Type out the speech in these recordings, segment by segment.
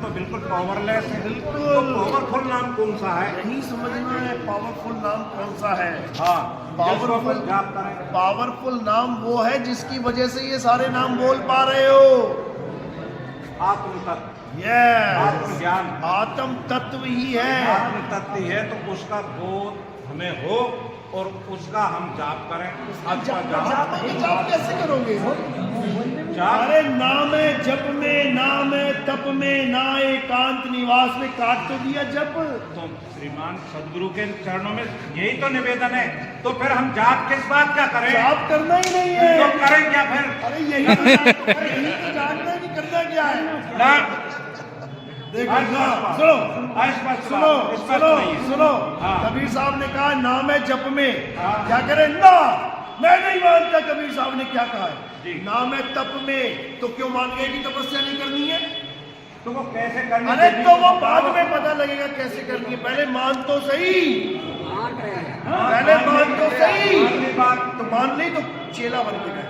तो बिल्कुल पावरलेस है। बिल्कुल। तो पावरफुल नाम कौन सा है? नहीं समझना है पावरफुल नाम कौन सा है। हाँ, पावरफुल जाप करें। पावरफुल नाम वो है जिसकी वजह से ये सारे नाम बोल पा रहे हो। आत्म तत्व, यस, आत्मज्ञान, आत्म तत्व ही है। आत्म तत्व है, तो उसका बोध हमें हो और उसका हम जाप करें। जाप कैसे करोगे? जाप अरे नाम है जप में, नाम है तप में, ना एकांत निवास में, काट तो दिया जप। तो श्रीमान सदगुरु के चरणों में यही तो निवेदन है, तो फिर हम जाप किस बात का करें? जाप करना ही नहीं है। तो करें क्या फिर? अरे यही तो जानना है कि करना क्या है ना देखो ना, सुनो सुनो सुनो सुनो। हाँ। कबीर साहब ने कहा नाम है जप में। हाँ। क्या करें? ना, मैं नहीं मानता कबीर साहब ने क्या कहा जी। है। नाम है तप में, तो क्यों मान गए कि तपस्या नहीं करनी है? तो वो कैसे करनी? अरे तो वो बाद में पता लगेगा कैसे करनी है, पहले मान तो सही, पहले मान तो सही। बात तो मान ली तो चेला बन के बैठ,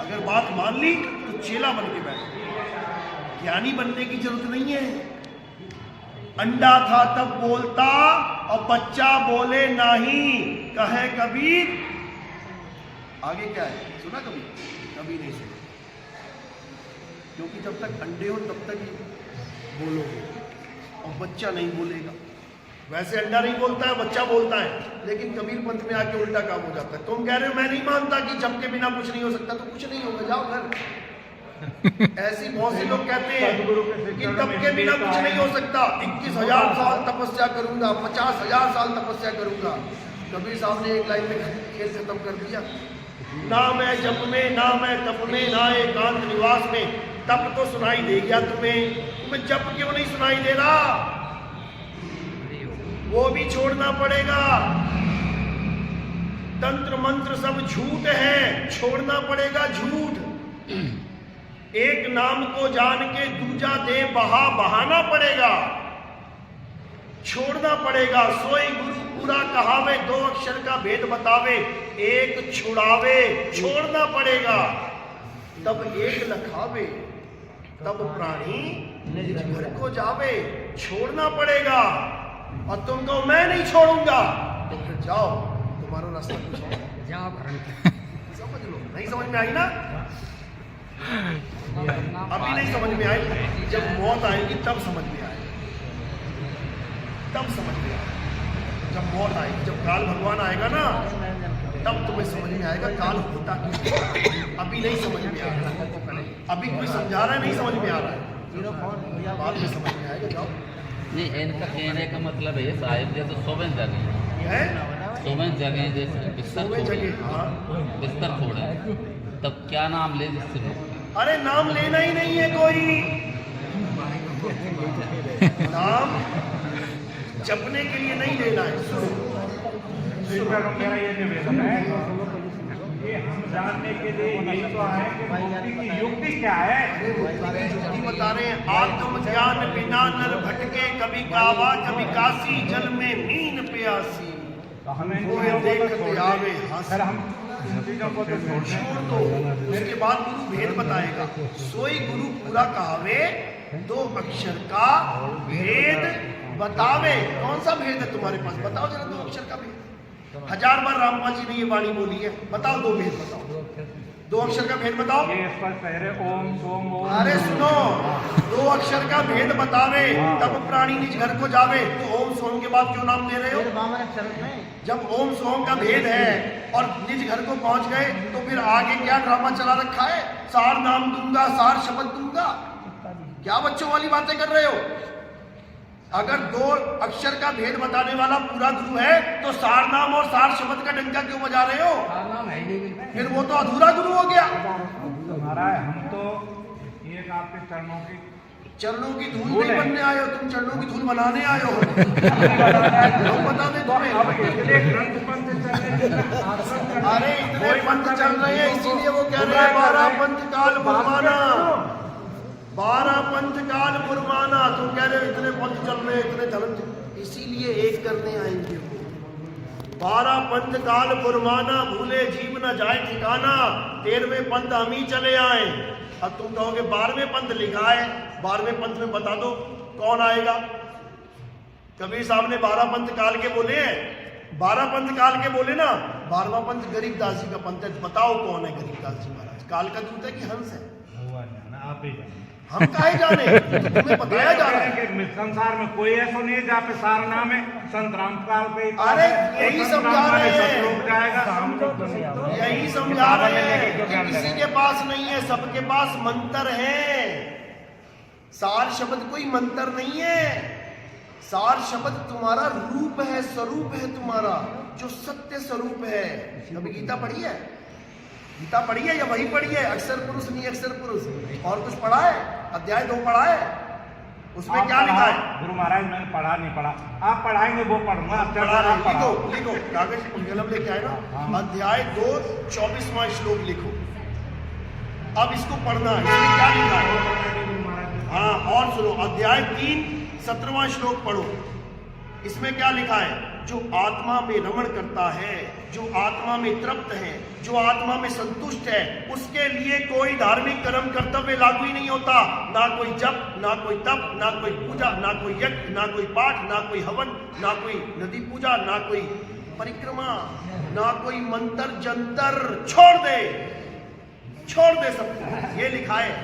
अगर बात मान ली तो चेला बन के बैठ। ज्ञानी बनने की जरूरत नहीं है। अंडा था तब बोलता और बच्चा बोले नहीं, कहे कबीर। आगे क्या है सुना कभी? कभी नहीं सुना, क्योंकि जब तक अंडे हो तब तक ही बोलोगे और बच्चा नहीं बोलेगा। वैसे अंडा नहीं बोलता है, बच्चा बोलता है, लेकिन कबीर पंथ में आके उल्टा काम हो जाता है। तुम कह रहे हो मैं नहीं मानता कि जब के बिना कुछ नहीं हो सकता, तो कुछ नहीं होगा, जाओ घर। ऐसी बहुत से लोग कहते हैं कि तप के बिना कुछ नहीं हो सकता। 21,000 साल तपस्या करूंगा, 50,000 साल तपस्या करूंगा। कबीर साहब ने एक लाइन में खेल खत्म कर दिया। ना मैं जप में, ना मैं तप में, ना एकांत निवास में। तप तो सुनाई दे गया तुम्हें जप क्यों नहीं सुनाई दे रहा? वो भी छोड़ना पड़ेगा। तंत्र मंत्र सब झूठ है, छोड़ना पड़ेगा झूठ। एक नाम को जान के दूजा दे बहाना पड़ेगा, छोड़ना पड़ेगा। सोई गुरु पूरा कहावे, 2 अक्षर का भेद बतावे, एक छुड़ावे, छोड़ना पड़ेगा। तब एक लखावे, तब प्राणी घर को जावे, छोड़ना पड़ेगा। और तुम तो मैं नहीं छोड़ूंगा, तो फिर जाओ, तुम्हारा रास्ता कुछ है, जाओ समझ लो। नहीं समझ में आई ना? अभी नहीं समझ में आई, जब मौत आएगी तब समझ में आएगी, तब समझ में आएगी। जब मौत आएगी, जब काल भगवान आएगा ना, तब तुम्हें समझ में आएगा काल होता क्यों। अभी नहीं समझ में आ रहा, अभी कोई समझा रहा है, नहीं समझ में आ रहा है, बाद में समझ में आएगा। जाओ। नहीं, इनका कहने का मतलब है साहिब जैसे 100 जगह है 100 जगह जैसे बिस्तर सोवे छोड़े, जगह। हाँ, बिस्तर छोड़े, तब क्या नाम ले जिससे लोग? अरे नाम लेना ही नहीं है कोई, नाम जपने के लिए नहीं लेना है। मेरा ये निवेदन है कि हम जानने के लिए यही तो है कि मुक्ति की युक्ति क्या है। युक्ति बता रहे हैं। आत्मज्ञान बिना नर भटके, कभी कावा कभी काशी, जल में मीन प्यासी। तो हमें वो देखते आवे हंस। फिर हम इन चीजों को तो छोड़ दो। उसके बाद गुरु भेद बताएगा। सोई गुरु पूरा कहावे, 2 अक्षर का भेद बतावे। कौन सा भेद है तुम्हारे पास? बताओ जरा 2 अक्षर का भेद। 1000 बार रामपाल जी ने ये वाणी बोली है, बताओ 2 भेद बताओ, 2 अक्षर का भेद बताओ। ये स्पष्ट है ओम सोम ओम। अरे सुनो, 2 अक्षर का भेद बतावे, तब प्राणी निज घर को जावे। तो ओम सोम के बाद क्यों नाम दे रहे हो? जब ओम सोम का भेद है और निज घर को पहुंच गए, तो फिर आगे क्या ड्रामा चला रखा है? सार नाम दूंगा, सार शब्द दूंगा। क्या बच्चों वाली बातें कर रहे हो? अगर 2 अक्षर का भेद बताने वाला पूरा गुरु है, तो सार नाम और सार शब्द का डंका क्यों बजा रहे हो? फिर वो तो अधूरा गुरु हो गया। महाराज हम तो एक आपके चरणों की धूल नहीं बनने आए हो, तुम चरणों की धूल बनाने आए हो। लोग बता दें तुम्हें। अरे इतने पंथ चल रहे हैं, इसीलिए वो कह रहे हैं 12 पंथ काल बुरमाना, 12 पंथ काल बुरमाना। तुम कह रहे हो इतने पंथ चल रहे हैं, इतने धर्म, इसीलिए एक करने आएंगे। 12 पंथ काल बुरमाना, भूले जीव न जाए ठिकाना। 13वें पंथ हम ही चले आए। अब तुम कहोगे 12वें पंथ लिखा है, 12वें पंथ में बता दो कौन आएगा। कबीर साहब ने 12 पंथ काल के बोले हैं, 12 पंथ काल के बोले ना, 12वां पंथ गरीबदास जी का पंथ है। बताओ कौन है गरीबदास जी महाराज, काल का दूत है कि हंस है? आप ही जाने। हम काहे जाने, तो तुम्हें बताया जा रहा है कि संसार में कोई ऐसा नहीं है जहाँ पे सारा नाम है संत रामपाल पे। अरे यही समझा रहे हैं, सतलोक जाएगा, यही समझा रहे हैं कि किसी के पास नहीं है, सबके पास मंत्र है। सार शब्द कोई मंत्र नहीं है, सार शब्द तुम्हारा रूप है, स्वरूप है तुम्हारा, जो सत्य स्वरूप है। कभी गीता पढ़ी है? गीता पढ़ी है या वही पढ़ी है? अक्षर पुरुष नहीं अक्षर पुरुष, और कुछ पढ़ा है? अध्याय 2 पढ़ा है? उसमें क्या लिखा है? गुरु महाराज मैंने पढ़ा नहीं पढ़ा, आप पढ़ाएंगे वो पढ़ूंगा। लिखो लिखो, कागज कलम लेके आए ना। अध्याय 2 24वां श्लोक लिखो। अब इसको पढ़ना है, इसमें क्या लिखा है? हाँ, और सुनो, अध्याय 3 17वां श्लोक पढ़ो। इसमें क्या लिखा है? जो आत्मा में रमण करता है, जो आत्मा में तृप्त है, जो आत्मा में संतुष्ट है, उसके लिए कोई धार्मिक कर्म कर्तव्य लागू ही नहीं होता। ना कोई जप, ना कोई तप, ना कोई पूजा, ना कोई यज्ञ, ना कोई पाठ, ना कोई हवन, ना कोई नदी पूजा, ना कोई परिक्रमा, ना कोई मंत्र जंतर। छोड़ दे सब, ये लिखा है,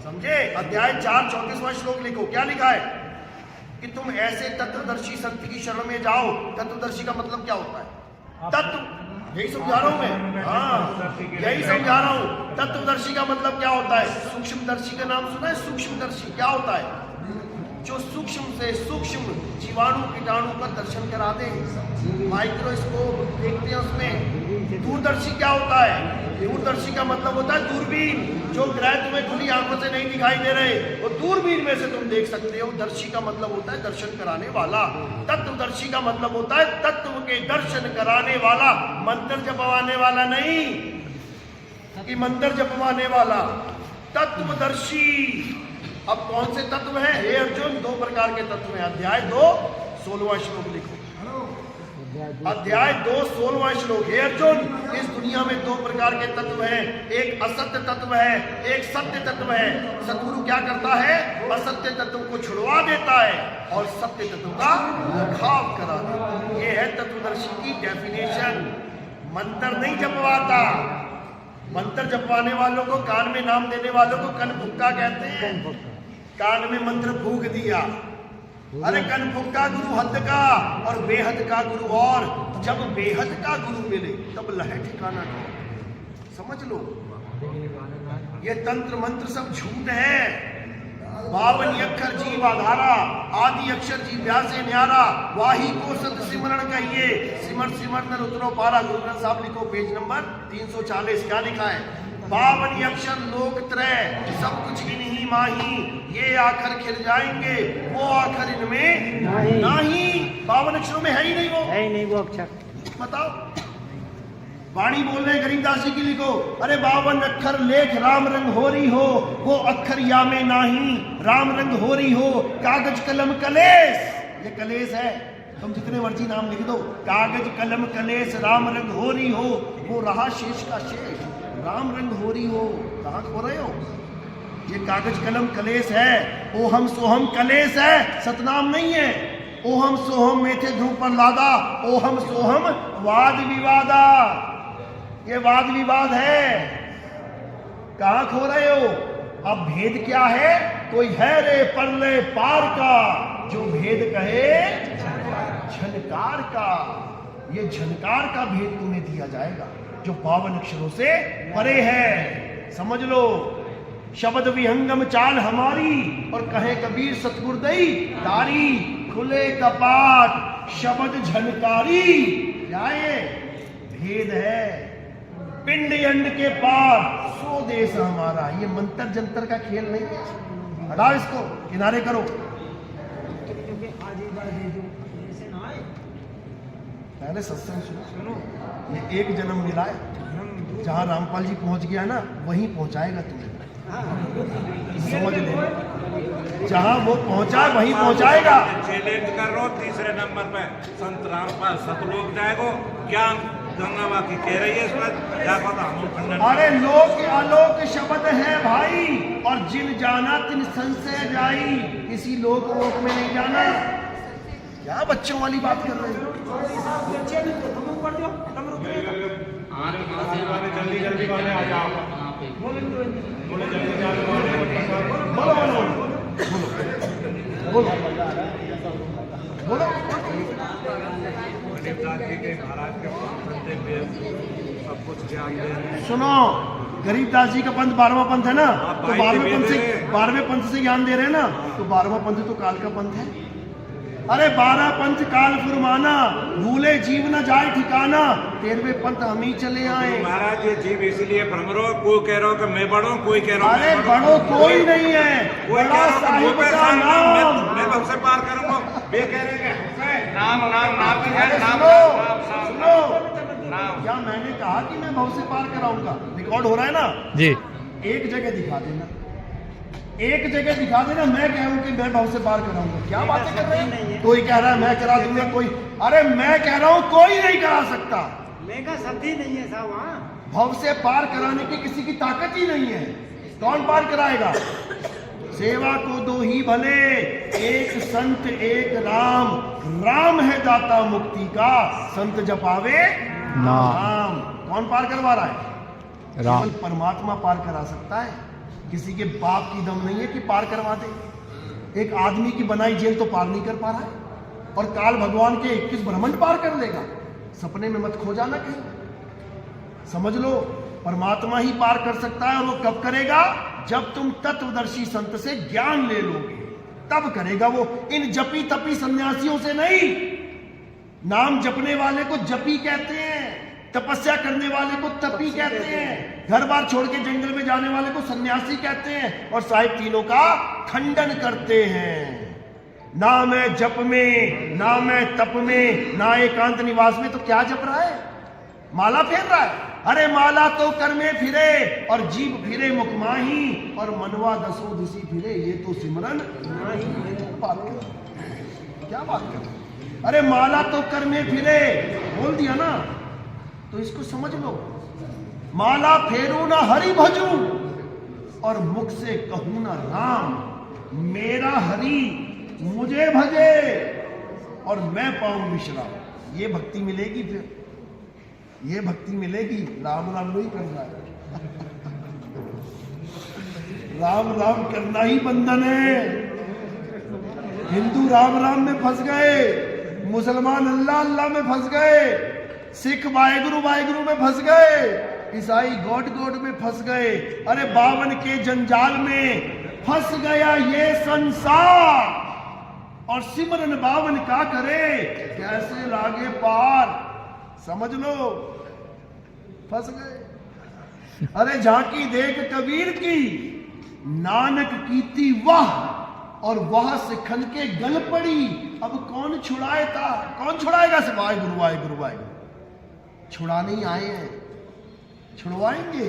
समझे? अध्याय 4 34वां श्लोक लिखो। क्या लिखा है? कि तुम ऐसे तत्वदर्शी शक्ति की शरण में जाओ। तत्वदर्शी का मतलब क्या होता है? तत्व, यही समझा रहा हूं मैं। हाँ, यही समझा रहा हूं। तत्वदर्शी का मतलब क्या होता है? सूक्ष्मदर्शी का नाम सुना है? सूक्ष्मदर्शी क्या होता है? जो सूक्ष्म से सूक्ष्म जीवाणु कीटाणु का दर्शन करा दे। माइक्रोस्कोप देखते हैं उसमें। दूरदर्शी क्या होता है? दूरदर्शी का मतलब होता है दूरबीन। जो ग्रह तुम्हें खुली आंखों से नहीं दिखाई दे रहे, वो दूरबीन में से तुम देख सकते हो। दर्शी का मतलब होता है दर्शन कराने वाला। तत्वदर्शी का मतलब होता है तत्व के दर्शन कराने वाला, मंत्र जपवाने वाला नहीं कि मंत्र जपवाने वाला। तत्वदर्शी। अब कौन से तत्व हैं? हे अर्जुन, 2 प्रकार के तत्व हैं। अध्याय 2 16वां श्लोक लिखो। अध्याय 2 16वां श्लोक। हे अर्जुन, इस दुनिया में 2 प्रकार के तत्व हैं। एक असत्य तत्व है, एक सत्य तत्व है। सतगुरु क्या करता है? असत्य तत्व को छुड़वा देता है और सत्य तत्व का दिखाव करा देता है। ये है तत्वदर्शी की डेफिनेशन। मंत्र नहीं जपवाता। मंत्र जपवाने वालों को, कान में नाम देने वालों को कनफुक्का कहते हैं। कान में मंत्र फूंक दिया। अरे कनफुक्का गुरु हद का और बेहद का गुरु और। जब बेहद का गुरु मिले तब लहे ठिकाना ठहरे। समझ लो, ये तंत्र मंत्र सब झूठ है। 52 अक्षर जीव आधारा, आदि अक्षर जीव व्यासे न्यारा, वाही को सत सिमरण कहिए, सिमर सिमर नर उतरो पारा। गुरु ग्रंथ साहब लिखो, पेज नंबर 340। क्या लिखा है? 52 अक्षर लोक त्रय, सब कुछ इन्हीं माही। ये आखर खिल जाएंगे, वो आखर इनमें नहीं। 52 अक्षरों में है ही नहीं वो अक्षर। बताओ, वाणी बोल रहे गरीबदास जी की लिखो। अरे 52 अक्षर लेख राम रंग हो रही हो, वो अक्षर या में नाही राम रंग हो रही हो। कागज कलम कलेश, ये कलेश है। तुम जितने मर्जी नाम लिख दो। कागज कलम कलेश राम रंग हो रही हो, वो रहा शेष का शेष। राम रंग हो रही हो, कहाँ खो रहे हो? ये कागज कलम कलेश है। ओहम सोहम कलेश है, सतनाम नहीं है। ओहम सोहम में थे ध्रुव पर लादा, ओहम सोहम वाद विवादा। ये वाद विवाद है। कहाँ खो रहे हो? अब भेद क्या है? कोई है रे परले पार का, जो भेद कहे झनकार का। ये झनकार का भेद तुम्हें दिया जाएगा, जो 52 अक्षरों से परे है। समझ लो, शब्द विहंगम चाल हमारी, और कहे कबीर सतगुरुदई तारी। खुले कपाट शब्द झनकारी, क्या ये भेद है? पिंड अंड के पार सो देश हमारा। ये मंत्र जंतर का खेल नहीं है। हटाओ इसको, किनारे करो। पहले सत्संग सुनो। ये एक जन्म मिला है। जहां रामपाल जी पहुंच गया ना, वहीं पहुंचाएगा तुम्हें। समझ ले, जहां वो पहुंचा वहीं पहुंचाएगा। चैलेंज कर रहा हूं, 3रे नंबर पे संत रामपाल सतलोक जाएगो। ज्ञान गंगा माँ की कह रही है इस बात क्या पता हम खंडन। अरे लोक आलोक शब्द है भाई, और जिन जाना तिन संशय जाई, किसी लोक वोक में नहीं जाना। क्या बच्चों वाली बात कर रहे हो? जल्दी जल्दी वाले आ जाओ। बोलो बोलो बोलो बोलो। गरीबदास जी के महाराज के पंथ पे सब कुछ ज्ञान दे रहे हैं। सुनो, गरीबदास जी का पंथ 12वां पंथ है ना, तो 12वें पंथ से ज्ञान दे रहे हैं ना, तो 12वां पंथ तो काल का पंथ है। अरे 12 पंथ काल फुरमाना, भूले जीव न जाए ठिकाना, 13वें पंथ हम ही चले आए। महाराज ये जीव इसीलिए भ्रम रहो, कोई कह रहा हो कि मैं बड़ो, कोई कह रहा अरे बड़ो कोई नहीं है, कोई कह बड़ा रहा साहिब है का नाम। मैं सबसे पार करूंगा, वे कह रहे हैं नाम नाम नाम अरे सुनो, क्या मैंने कहा कि मैं भव से पार कराऊंगा? रिकॉर्ड हो रहा है ना जी। एक जगह दिखा देना, एक जगह दिखा देना, मैं कहूं कि मैं भव से पार कराऊंगा। क्या बातें कर रहे हैं? कोई कह रहा है मैं करा दूंगा, कोई, अरे मैं कह रहा हूं कोई नहीं करा सकता। मैं का शब्द ही नहीं है साहब वहाँ। भव से पार कराने की किसी की ताकत ही नहीं है। कौन पार कराएगा? सेवा को दो ही भले, एक संत एक राम, राम है दाता मुक्ति का, संत जपावे नाम। कौन पार करवा रहा है? राम। केवल परमात्मा पार करा सकता है, किसी के बाप की दम नहीं है कि पार करवा दे। एक आदमी की बनाई जेल तो पार नहीं कर पा रहा है, और काल भगवान के 21 ब्रह्मांड पार कर लेगा। सपने में मत खो जाना कहीं, समझ लो परमात्मा ही पार कर सकता है। और वो कब करेगा? जब तुम तत्वदर्शी संत से ज्ञान ले लोगे, तब करेगा वो, इन जपी तपी सन्यासियों से नहीं। नाम जपने वाले को जपी कहते हैं, तपस्या करने वाले को तपी कहते हैं, घर बार छोड़ के जंगल में जाने वाले को सन्यासी कहते हैं, और साहिब तीनों का खंडन करते हैं। ना मैं जप में, ना मैं तप में, ना एकांत निवास में, तो क्या जप रहा है? माला फेर रहा है। अरे माला तो कर में फिरे, और जीव फिरे मुख माही, और मनवा दसों दिशी फिरे, ये तो सिमरन बात कर। क्या बात कर? अरे माला तो कर में फिरे बोल दिया ना, तो इसको समझ लो। माला फेरू ना हरि भजू, और मुख से कहूं ना राम, मेरा हरि मुझे भजे और मैं पाऊं विश्राम। ये भक्ति मिलेगी, फिर ये भक्ति मिलेगी। राम राम नहीं करना है, राम राम करना ही बंधन है। हिंदू राम राम में फंस गए, मुसलमान अल्लाह अल्लाह में फंस गए, सिख वाहेगुरु वाहेगुरु में फंस गए, ईसाई गॉड गॉड में फंस गए। अरे 52 के जंजाल में फंस गया ये संसार, और सिमरन 52 का करे, कैसे लागे पार? समझ लो, फंस गए। अरे झांकी देख कबीर की, नानक कीती वाह, और वह सिखन के गल पड़ी। अब कौन छुड़ाए था? कौन छुड़ाएगा? से वाहेगुरु वाहेगुरु वाहेगुरु। छुड़ाने ही आए हैं, छुड़वाएंगे,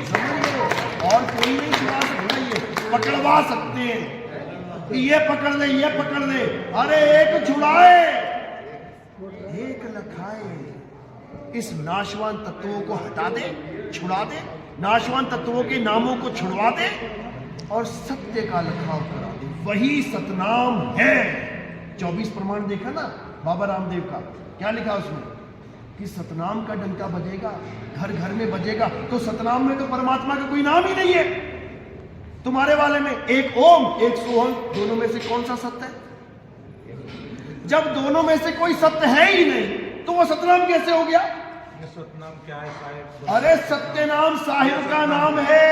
समझ लो। और कोई नहीं छुड़ा सकता, ये पकड़वा सकते हैं, ये पकड़ ले, ये पकड़ ले। अरे एक छुड़ाए, एक लखाए। इस नाशवान तत्वों को हटा दे, छुड़ा दे, नाशवान तत्वों के नामों को छुड़वा दे, और सत्य का लखाव करा दे। वही सतनाम है। 24 प्रमाण देखा ना बाबा रामदेव का, क्या लिखा उसमें? कि सतनाम का डंका बजेगा, घर घर में बजेगा। तो सतनाम में तो परमात्मा का कोई नाम ही नहीं है। तुम्हारे वाले में एक ओम एक सोहम, दोनों में से कौन सा सत्य है? जब दोनों में से कोई सत्य है ही नहीं, तो वो सतनाम कैसे हो गया? सतनाम क्या है साहिब? अरे सत्य नाम साहिब का नाम है।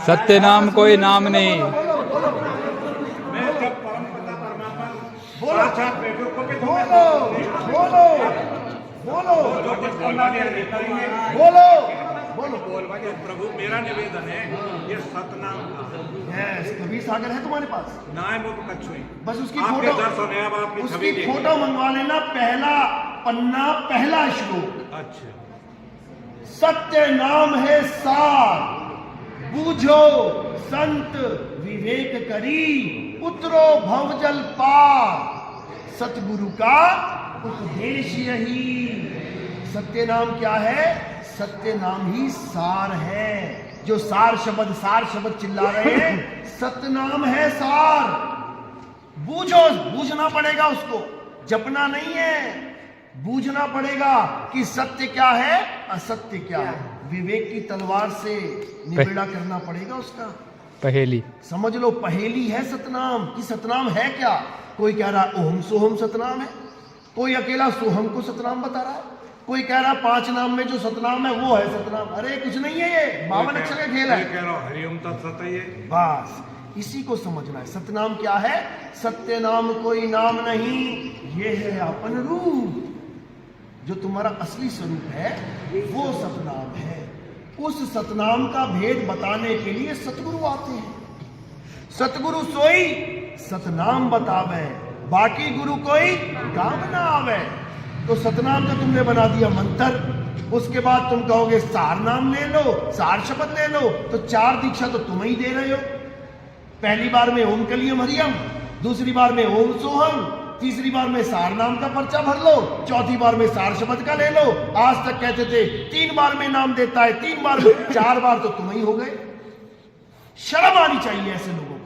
सत्य नाम कोई नाम नहीं। बोलो बोलो मैं जब परम पिता परमात्मा बोलो साक्षात बैठो को भी बोलो बोलो बोलो जो कुछ बोलना है करेंगे। बोलो बोलो। प्रभु मेरा निवेदन है, ये सतनाम का यस, कबीर सागर है तुम्हारे पास? नाय मुख कछुई, बस उसकी आपके फोटो, दर्शन है, अब आपकी उसकी छवि देखी। फोटो मंगवा लेना, पहला पन्ना, पहला श्लोक। अच्छा, सत्य नाम है सार, बूझो संत विवेक करी, उतरो भवजल पार, सतगुरु का उपदेश यही। सत्य नाम क्या है? सत्य नाम ही सार है। जो सार शब्द चिल्ला रहे हैं, सत्य नाम है सार। बूझो, बूझना पड़ेगा उसको, जपना नहीं है, बूझना पड़ेगा कि सत्य क्या है, असत्य क्या है। विवेक की तलवार से निबेड़ा करना पड़ेगा उसका। पहेली समझ लो, पहेली है सतनाम। कि सतनाम है क्या? कोई कह रहा ओम सोहम सतनाम है, कोई अकेला सोहम को सतनाम बता रहा है, कोई कह रहा 5 नाम में जो सतनाम है वो है सतनाम। अरे कुछ नहीं है, ये 52 अक्षर का खेल है। कह रहा हूं हरिओम तत्सत है ये। बस इसी को समझना है। सतनाम क्या है? सत्य नाम कोई नाम नहीं, ये है अपन रूप। जो तुम्हारा असली स्वरूप है वो सतनाम है। उस सतनाम का भेद बताने के लिए सतगुरु आते हैं। सतगुरु सोई सतनाम बतावे, बाकी गुरु कोई काम ना आवे। तो सतनाम तो तुमने बना दिया मंत्र, उसके बाद तुम कहोगे सार नाम ले लो, सार शब्द ले लो, तो 4 दीक्षा तो तुम ही दे रहे हो। पहली बार में ओम कलियम हरियम, दूसरी बार में ओम सोहम, तीसरी बार में सार नाम का पर्चा भर लो, चौथी बार में सार शब्द का ले लो। आज तक कहते थे 3 बार में नाम देता है, 3 बार में, 4 बार तो तुम ही हो गए। शर्म आनी चाहिए ऐसे लोगों को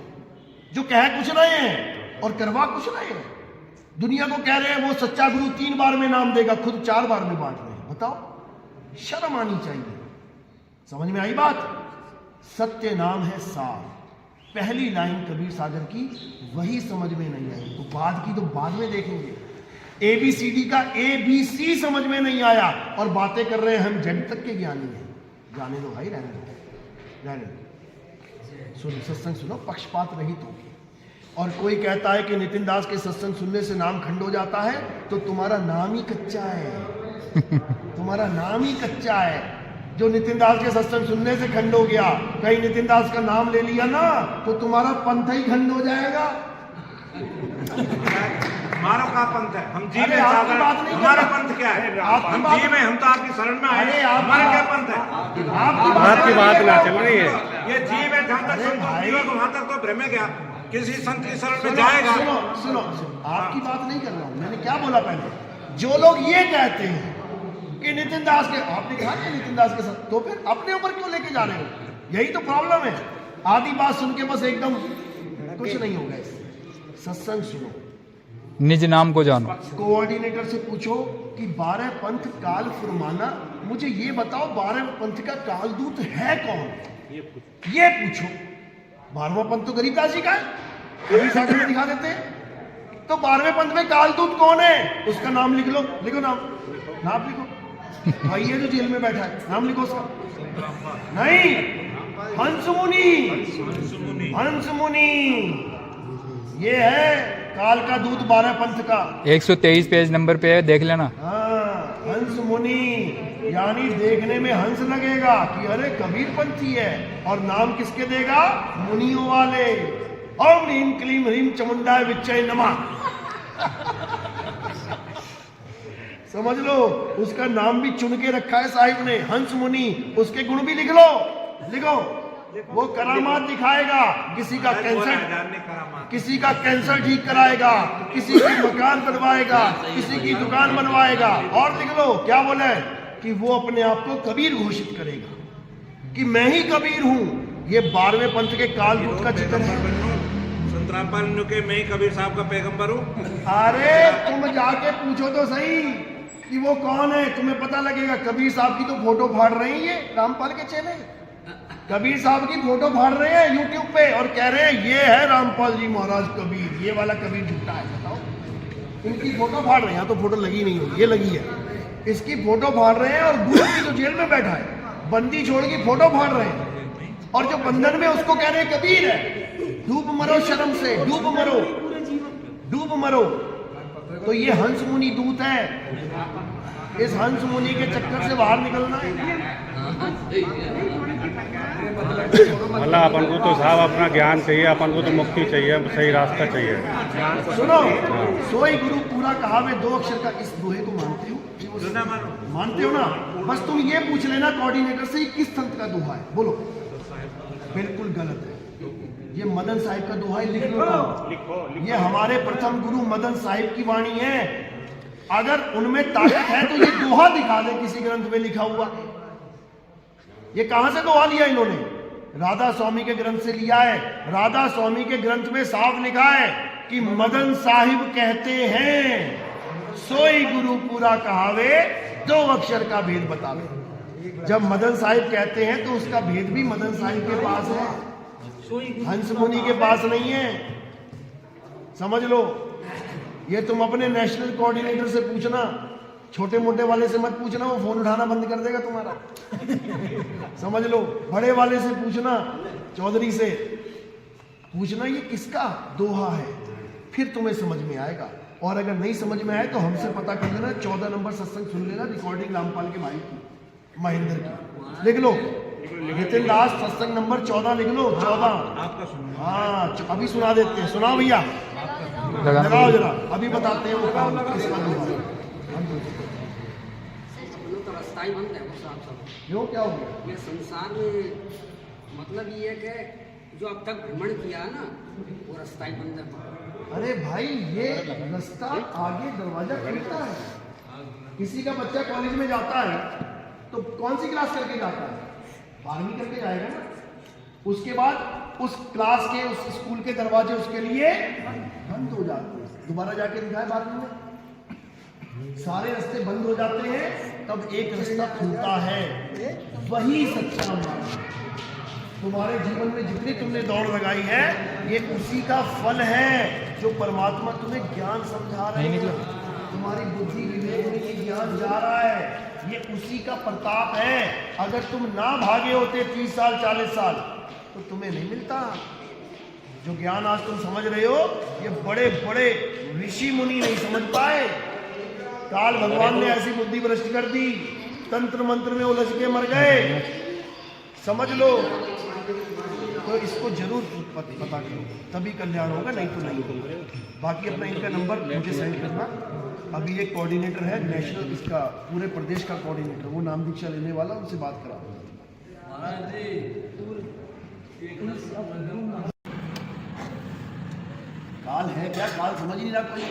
जो कह कुछ रहे हैं और करवा कुछ रहे हैं। दुनिया को कह रहे हैं वो सच्चा गुरु 3 बार में नाम देगा, खुद 4 बार में बांट रहे हैं। बताओ, शर्म आनी चाहिए। समझ में आई बात? सत्य नाम है सार। पहली लाइन कबीर सागर की वही समझ में नहीं आई, तो बाद की तो बाद में देखेंगे। ABCD का ABC समझ में नहीं आया और बातें कर रहे हैं हम जड़ तक के ज्ञानी हैं। जाने दो भाई, रहने दो, रहने दो। सुनो, सत्संग सुनो, पक्षपात रहित होगी। और कोई कहता है कि नितिन दास के सत्संग सुनने से नाम खंड हो जाता है, तो तुम्हारा नाम ही कच्चा है। तुम्हारा नाम ही कच्चा है। जो नितिन दास के सत्संग सुनने से खंड हो गया, कहीं नितिन दास का नाम ले लिया ना, तो तुम्हारा पंथ ही खंड हो जाएगा। हमारा का पंथ है, हम जी में आपकी बात नहीं, हमारा पंथ क्या है? हम जी में, हम तो आपकी शरण में आए, हमारा क्या पंथ है? आपकी बात ना चल रही है। ये जी में जहाँ तक संतोष जीवा को वहां तक तो भ्रम है क्या? किसी संत की शरण में जाएगा? सुनो, आपकी बात नहीं कर रहा हूं। मैंने क्या बोला पहले? जो लोग ये कहते हैं कि नितिन दास के, आपने कहा कि नितिन दास के साथ, तो फिर अपने ऊपर क्यों लेके जा रहे हो? यही तो प्रॉब्लम है। आधी बात सुन के बस एकदम कुछ नहीं होगा। सत्संग सुनो, निज नाम को जानो। कोऑर्डिनेटर से पूछो कि 12 पंथ काल फुरमाना, मुझे ये बताओ 12 पंथ का कालदूत है कौन? ये पूछो। 12वां पंथ तो गरीबदास जी का है, कबीर सागर में दिखा देते हैं। तो 12वें पंथ में कालदूत कौन है? उसका नाम लिख लो, लिखो नाम लिखो। भाई ये जो जेल में बैठा है, नाम लिखो उसका। नहीं, हंस मुनि, ये है काल का दूत 12 पंथ का। 123 पेज नंबर पे है, देख लेना। हाँ, हंस मुनि, यानी देखने में हंस लगेगा कि अरे कबीर पंथी है, और नाम किसके देगा? मुनियों वाले। ओम ह्रीम क्लीम ह्रीम चमुंडाय विच्चय नमः। समझ लो, उसका नाम भी चुन के रखा है साहिब ने, हंस मुनि। उसके गुण भी लिख लो, लिखो। वो करामात दिखाएगा, किसी का कैंसर ठीक कराएगा, किसी की मकान बनवाएगा, किसी की दुकान बनवाएगा। और लिख लो क्या बोले कि वो अपने आप को कबीर घोषित करेगा कि मैं ही कबीर हूं। ये 12वें पंथ के कालदूत का चित्र है। संतराम के मैं ही कबीर साहब का पैगंबर हूँ। अरे तुम जाके पूछो तो सही कि वो कौन है, तुम्हें पता लगेगा। कबीर साहब की तो फोटो फाड़ रहे हैं ये रामपाल के चेले, कबीर साहब की फोटो फाड़ रहे हैं यूट्यूब पे और कह रहे हैं ये है रामपाल जी महाराज कबीर, ये वाला कबीर झूठा है। बताओ, इनकी फोटो फाड़ रहे हैं। तो फोटो लगी नहीं होगी, ये लगी है। इसकी फोटो फाड़ रहे हैं और गुरु की जो जेल में बैठा है बंदी छोड़ की फोटो फाड़ रहे हैं, और जो बंधन में उसको कह रहे हैं कबीर है। डूब मरो शर्म से, डूब मरो। तो ये हंस मुनि दूत है। इस हंस मुनि के चक्कर से बाहर निकलना है। मतलब अपन को तो साहब अपना ज्ञान चाहिए, अपन को तो मुक्ति चाहिए, सही रास्ता चाहिए। सुनो, सोई गुरु पूरा कहावे 2 अक्षर का, इस दोहे को मानते हो? मानते हो ना? बस तुम ये पूछ लेना कोऑर्डिनेटर से किस संत का दोहा है, बोलो। बिल्कुल गलत है। ये मदन साहिब का दोहा है, लिख लो। ये हमारे प्रथम गुरु मदन साहिब की वाणी है। अगर उनमें ताकत है तो ये दोहा दिखा दे किसी ग्रंथ में लिखा हुआ। ये कहां से दोहा लिया इन्होंने? राधा स्वामी के ग्रंथ से लिया है। राधा स्वामी के ग्रंथ में साफ लिखा है कि मदन साहिब कहते हैं सोई गुरु पूरा कहावे, दो अक्षर का भेद बतावे। जब मदन साहिब कहते हैं तो उसका भेद भी मदन साहिब के पास है, हंस मुनि के पास नहीं है। समझ लो। ये तुम अपने नेशनल कोऑर्डिनेटर से पूछना, छोटे मोटे वाले से मत पूछना, वो फोन उठाना बंद कर देगा तुम्हारा। समझ लो। बड़े वाले से पूछना, चौधरी से पूछना ये किसका दोहा है, फिर तुम्हें समझ में आएगा। और अगर नहीं समझ में आए तो हमसे पता कर लेना। 14 नंबर सत्संग सुन लेना, रिकॉर्डिंग रामपाल के भाई की, महेंद्र की। लिख लो नितिन दास, सत्संग नंबर 14 लिख लो। 14 हाँ अभी सुना देते हैं। सुनाओ भैया, लगाओ जरा, अभी बताते हैं वो काम किसका दोहा है। तो रास्ता ही बंद है वो साहब सब। क्यों, क्या हो गया? ये संसार में मतलब ये है कि जो अब तक भ्रमण किया है ना, वो रास्ता ही बंद है। अरे भाई ये रास्ता आगे दरवाजा खुलता है। किसी का बच्चा कॉलेज में जाता है तो कौन सी क्लास करके जाता है? 12वीं करके जाएगा ना। उसके बाद उस क्लास के, उस स्कूल के दरवाजे उसके लिए बंद हो जाते हैं। दोबारा जाके दिखाए 12वीं में, सारे रास्ते बंद हो जाते हैं, तब एक रास्ता खुलता है, वही सच्चा मार्ग। तुम्हारे जीवन में जितनी तुमने दौड़ लगाई है, ये उसी का फल है जो परमात्मा तुम्हें ज्ञान समझा रहे हैं। तुम्हारी बुद्धि विवेक में ये ज्ञान जा रहा है, ये उसी का प्रताप है। अगर तुम ना भागे होते 30 साल 40 साल तो तुम्हें नहीं मिलता। जो ज्ञान आज तुम समझ रहे हो, ये बड़े बड़े ऋषि मुनि नहीं समझ पाए। काल भगवान ने ऐसी बुद्धि भ्रष्ट कर दी, तंत्र मंत्र में उलझ के मर गए। समझ लो। तो इसको जरूर पता करो, तभी कल्याण होगा, नहीं तो नहीं होगा। बाकी अपना इनका नंबर मुझे सेंड करना। अभी एक कोऑर्डिनेटर है नेशनल, इसका पूरे प्रदेश का कोऑर्डिनेटर, वो नाम दीक्षा लेने वाला, उनसे बात करा। काल है क्या? काल समझ ही नहीं रहा कोई।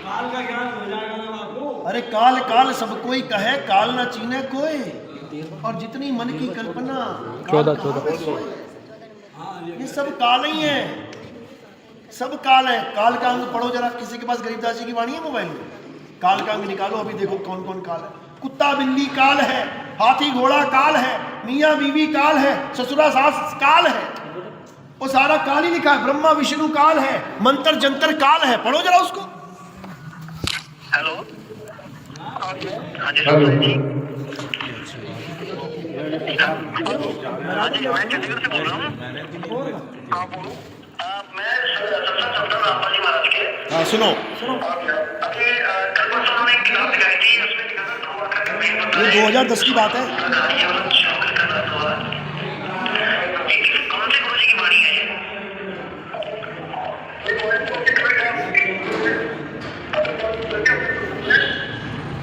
काल का ज्ञान हो जाएगा ना आपको। अरे काल काल सब कोई कहे, काल ना चीने कोई। और जितनी मन की कल्पना, 14 ये सब काल ही है, सब काल है। काल का अंग पढ़ो जरा, किसी के पास गरीबदास जी की वाणी है मोबाइल में? काल का अंग निकालो, अभी देखो कौन कौन काल है। कुत्ता बिल्ली काल है, हाथी घोड़ा काल है, मियाँ बीवी काल है, ससुरा सास काल है। वो सारा काल ही लिखा है। ब्रह्मा विष्णु काल है, मंत्र जंतर काल है। पढ़ो जरा उसको। हेलो, हाँ जी जी, हाँ जी, मैं चंडीगढ़ से बोल रहा हूँ। हाँ बोलो। मैं सत्संग रामपाल जी महाराज के। हाँ सुनो। अभी कल परसों उन्होंने एक किताब दिखाई थी, उसमें लिखा था 2 अक्षर का भेद बताएं। ये 2010 की बात है। कौन से गुरु जी की वाणी है ये?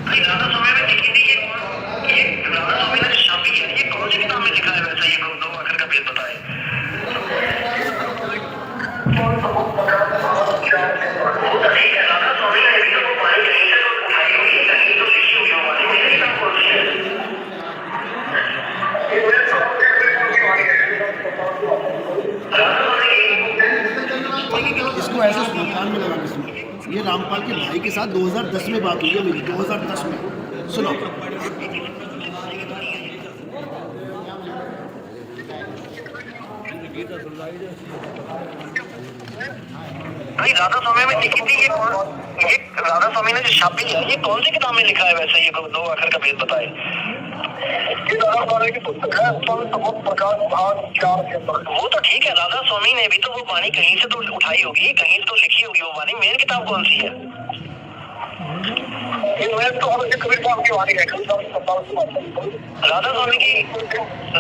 भाई राधा स्वामी में लिखी थी ये राधा स्वामी ने छापी है, ये कौन सी किताब में लिखा है वैसा? ये 2 अक्षर का भेद बताए। राधा स्वामी ने अभी तक वो वाणी कहीं से तो उठाई हुई, कहीं तो लिखी हुई वो वाणी, मेरी किताब कौन सी है? इसको ऐसे सुनो, कान में लगा के सुनो। ये रामपाल के भाई के साथ 2010 में बात हुई है मेरी, 2010 में। सुनो। भाई राधा स्वामी में लिखी थी ये राधा स्वामी ने जो छापी है, ये कौन सी किताब में लिखा है वैसे? ये 2 अक्षर का भेद बताए। राधा स्वामी की पुस्तक है, वो तो ठीक है, राधा स्वामी ने भी तो वो वाणी कहीं से तो उठाई होगी, कहीं से तो लिखी होगी वो वाणी। मेन किताब कौन सी है?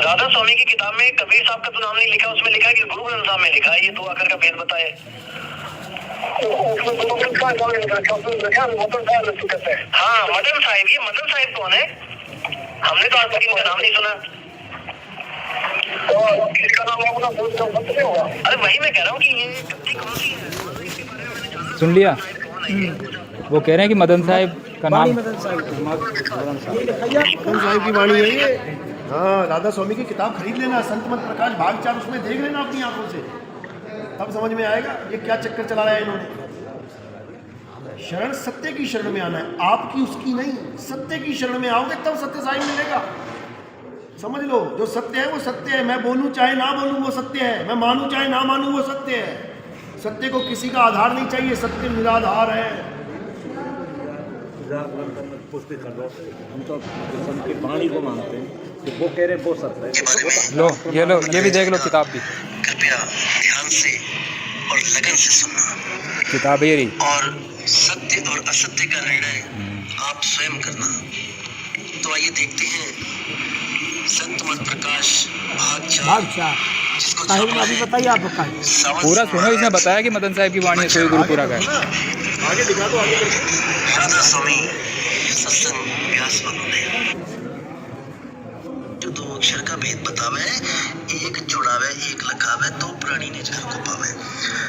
राधा स्वामी की किताब में कबीर साहब का तो नाम नहीं लिखा, उसमें लिखा है कि गुरु ग्रंथ साहब में लिखा है ये 2 अक्षर का भेद बताए। हाँ मदन साहिब, ये मदन साहिब कौन है? हमने तो आज तक इनका नाम नहीं सुना। किसका नाम होगा? अरे वही मैं कह रहा हूँ कि ये कौन सी है? सुन लिया? वो कह रहे हैं कि मदन साहिब का नाम मदन साहिब की वाणी है ये। हाँ, राधा स्वामी की किताब खरीद लेना, संत मत प्रकाश भाग 4, उसमें देख लेना अपनी आंखों से, तब समझ में आएगा ये क्या चक्कर चलाया है इन्होंने। शरण सत्य की शरण में आना है, आपकी उसकी नहीं, सत्य की शरण में आओगे तब सत्य साई मिलेगा। समझ लो, जो सत्य है वो सत्य है। मैं बोलूं चाहे ना बोलूं वो सत्य है, मैं मानूं चाहे ना मानूं वो सत्य है। सत्य को किसी का आधार नहीं चाहिए, सत्य निराधार है। हम तो संत की वाणी को मानते हैं कि वो कह रहे वो सत्य है। लो ये भी देख लो किताब भी, कृपया ध्यान से और लगन से सुनना किताब ही रही। और सत्य और असत्य का निर्णय आप स्वयं करना। तो आइए देखते हैं संत मत प्रकाश भाग 4 जिसको अभी बताइए आप पूरा सुनो, इसने बताया कि मदन साहिब की वाणी है, सोई गुरुपुरा का है। आगे दिखा दो, आगे राधा स्वामी सत्संग व्यास ने जो 2 अक्षर का भेद बतावे, एक जुड़ावे एक लखावे, तो प्राणी ने जहर को पावे।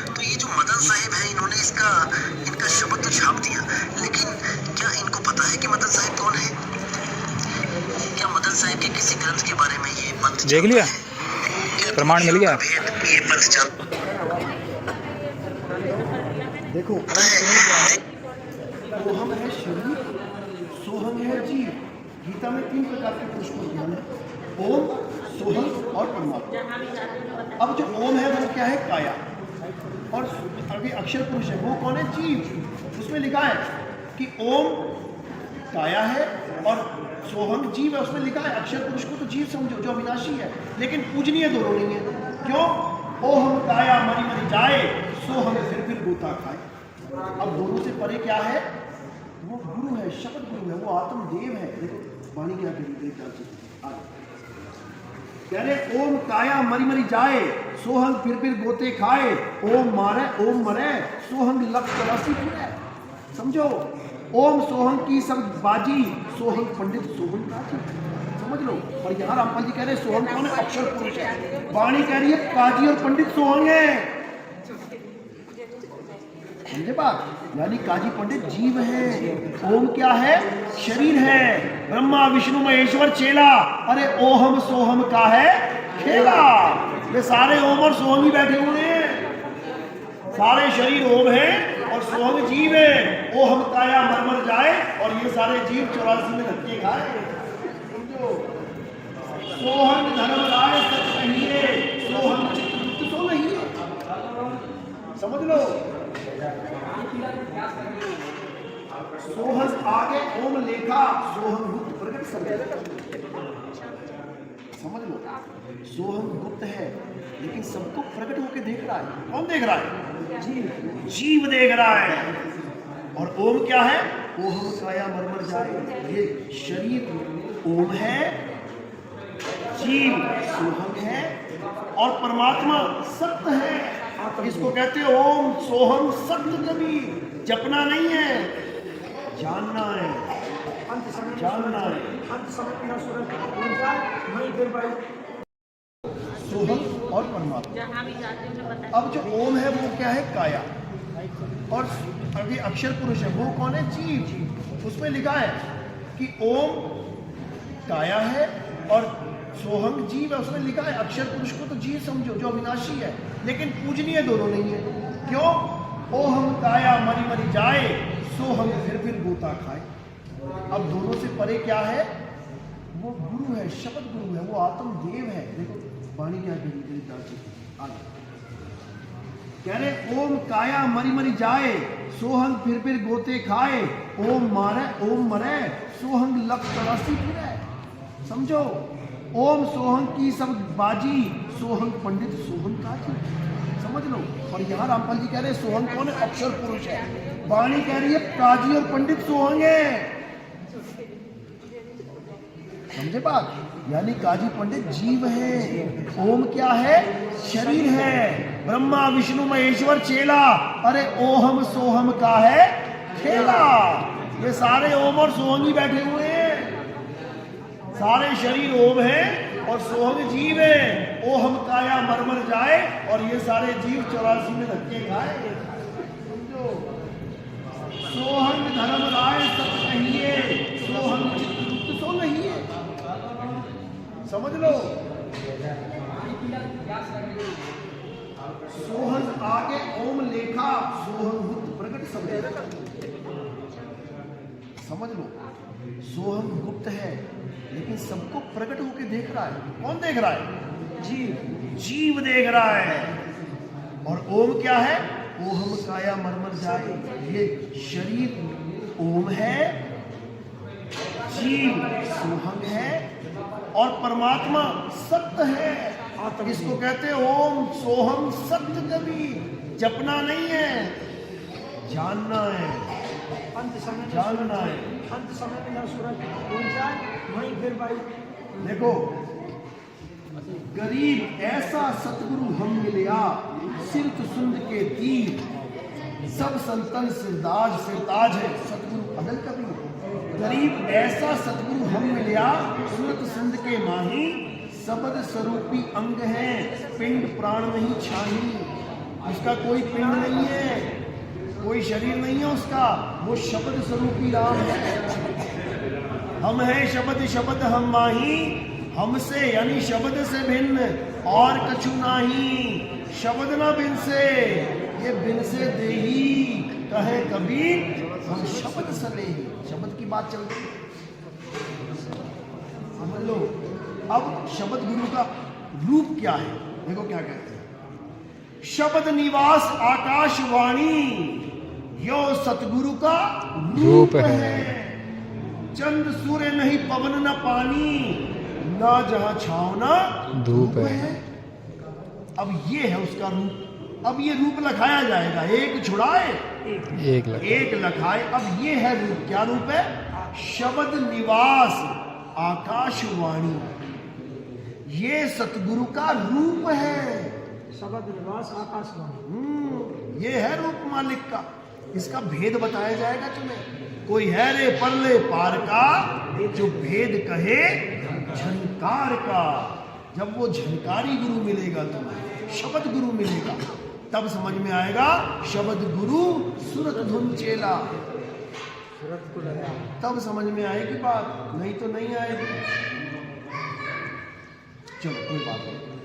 तो ये जो मदन साहिब है, इन्होंने इनका शब्द तो छाप दिया, लेकिन क्या इनको पता है कि मदन साहिब कौन है? क्या मदन साहिब के किसी ग्रंथ के बारे में ये पंथ देख लिया, प्रमाण मिल गया। ये पंथ चल देखो, ओम है शरीर, सोहम है जीव। गीता में 3 प्रकार के पुरुष को ज्ञान है, ओम, सोहम और परमात्मा। अब जो ओम है वो क्या है? काया। और अभी अक्षर पुरुष है, वो कौन है? जीव। उसमें लिखा है कि ओम काया है और सोहम जीव है, उसमें लिखा है। अक्षर पुरुष को तो जीव समझो जो अविनाशी है, लेकिन पूजनीय दोनों नहीं है। क्यों? ओहम काया मरी मरी जाए, सोहम फिर गोता खाए। अब दोनों से परे क्या है? वो गुरु है, शपथ गुरु है, वो आत्मदेव है। देखो वाणी क्या कह रहे, ओम काया मरी मरी जाए, सोहंग फिर गोते खाए। ओम मारे ओम मरे, सोहंग लक्ष्य तलाशी फिरे। समझो, ओम सोहंग की सब बाजी, सोहंग पंडित सोहंग काजी। समझ लो। और यहाँ रामपाल जी कह रहे हैं सोहंग कौन है? अक्षर पुरुष है। वाणी कह रही है काजी और पंडित सोहंग है। समझे बात? यानी काजी पंडित जीव है, ओम क्या है? शरीर है। ब्रह्मा विष्णु महेश्वर चेला, अरे ओहम सोहम का है खेला। ये सारे ओम और सोहम ही बैठे हुए हैं, सारे शरीर ओम है और सोहम जीव है। ओहम काया मर मर जाए, और ये सारे जीव 84 में धक्के खाए। सोहम धर्म राय सच कहिए, सोहम चित्त तो नहीं है। समझ लो, सोहम आगे ओम लेखा, सोहम गुप्त प्रकट समझ लो। सोहम गुप्त है, लेकिन सबको प्रकट होकर देख रहा है। कौन देख रहा है? जीव देख रहा है। और ओम क्या है? ओहम काया मरमर जाए, ये शरीर ओम है, जीव सोहम है, और परमात्मा सत्य है। इसको कहते हैं ओम सोहम सत्य। कभी जपना नहीं है, जानना है, जानना है। सोहम और परमात्मा। अब जो ओम है वो क्या है? काया। और अभी अक्षर पुरुष है, वो कौन है? जीव। उसमें लिखा है कि ओम काया है और सोहम जीव है। उसमें लिखा है अक्षर पुरुष को तो जीव समझो जो अविनाशी है, लेकिन पूजनीय दोनों नहीं है। क्यों? ओहम काया मरी मरी जाए, सोहम फिर गोता खाए। अब दोनों से परे क्या है? वो गुरु है, शपथ गुरु है, वो आत्मदेव है। देखो वाणी क्या कह रही है, कह रहे ओम काया मरी मरी जाए, सोहंग फिर गोते खाए। ओम मारे ओम मरे, सोहंग लक्ष्य तलाशी फिरे। समझो, ओम सोहंग की सब बाजी, सोहंग पंडित सोहंग काजी। समझ लो। और यहाँ रामपाल जी कह रहे हैं सोहंग कौन है? अक्षर पुरुष है। वाणी कह रही है काजी और पंडित सोहंग है। समझे बात? यानी काजी पंडित जीव है, ओम क्या है? शरीर है। ब्रह्मा विष्णु महेश्वर चेला, अरे ओहम सोहम का है खेला। ये सारे ओम और सोहम ही बैठे हुए हैं, सारे शरीर ओम है और सोहम जीव है। ओहम काया मर मर जाए, और ये सारे जीव 84 में धक्के खाए। सोहंग धर्म राय सब कहिए, सोहंग चित्रगुप्त सो नहीं है। समझ लो, सोहंग आगे ओम लेखा, सोहंग बुद्ध प्रकट सब। समझ लो, सोहंग गुप्त है लेकिन सबको प्रकट होकर देख रहा है। कौन देख रहा है? जीव। जीव देख रहा है। और ओम क्या है? ओहम काया मरमर जाए, ये शरीर ओम है, जीव सोहंग है, और परमात्मा सत्य है। इसको कहते हैं ओम सोहम सत्य। कभी जपना नहीं है, जानना है, जानना है। अंत समय में सूरज उग जाए वहीं फिर भाई देखो, गरीब ऐसा सतगुरु हम मिलिया, सिरत सुंद के तीर, सब संतन सिरदाज सिरताज है सतगुरु अदल कबीर। गरीब ऐसा सतगुरु हम मिलिया, सुरत सिंध के माही, शब्द स्वरूपी अंग है, पिंड प्राण नहीं छाही। उसका कोई पिंड नहीं है, कोई शरीर नहीं है उसका, वो शब्द स्वरूपी राम है। हम हैं शब्द शब्द हम माही, हमसे यानी शब्द से भिन्न और कछु नाही। शब्द ना बिन से, ये बिन से देही कहे कबीर, हम शब्द सले। शब्द की बात चल रही, समझ लो। अब शब्द गुरु का रूप क्या है? देखो क्या कहते हैं, शब्द निवास आकाशवाणी, यो सतगुरु का रूप है। चंद्र सूर्य नहीं पवन न पानी, ना जहां छाव ना धूप है। अब ये है उसका रूप। अब ये रूप लखाया जाएगा, एक छुड़ाए एक लखाए। अब ये है रूप। क्या रूप है? शब्द निवास आकाशवाणी, ये सतगुरु का रूप है। शब्द निवास आकाशवाणी, ये है रूप मालिक का। इसका भेद बताया जाएगा तुम्हें। कोई है रे परले पार का, जो भेद कहे झनकार का। जब वो झनकारी गुरु मिलेगा तुम्हें, शब्द गुरु मिलेगा, तब समझ में आएगा शब्द गुरु सुरत धुन चेला। तब समझ में आएगी बात, नहीं तो नहीं आएगी। चलो कोई बात नहीं।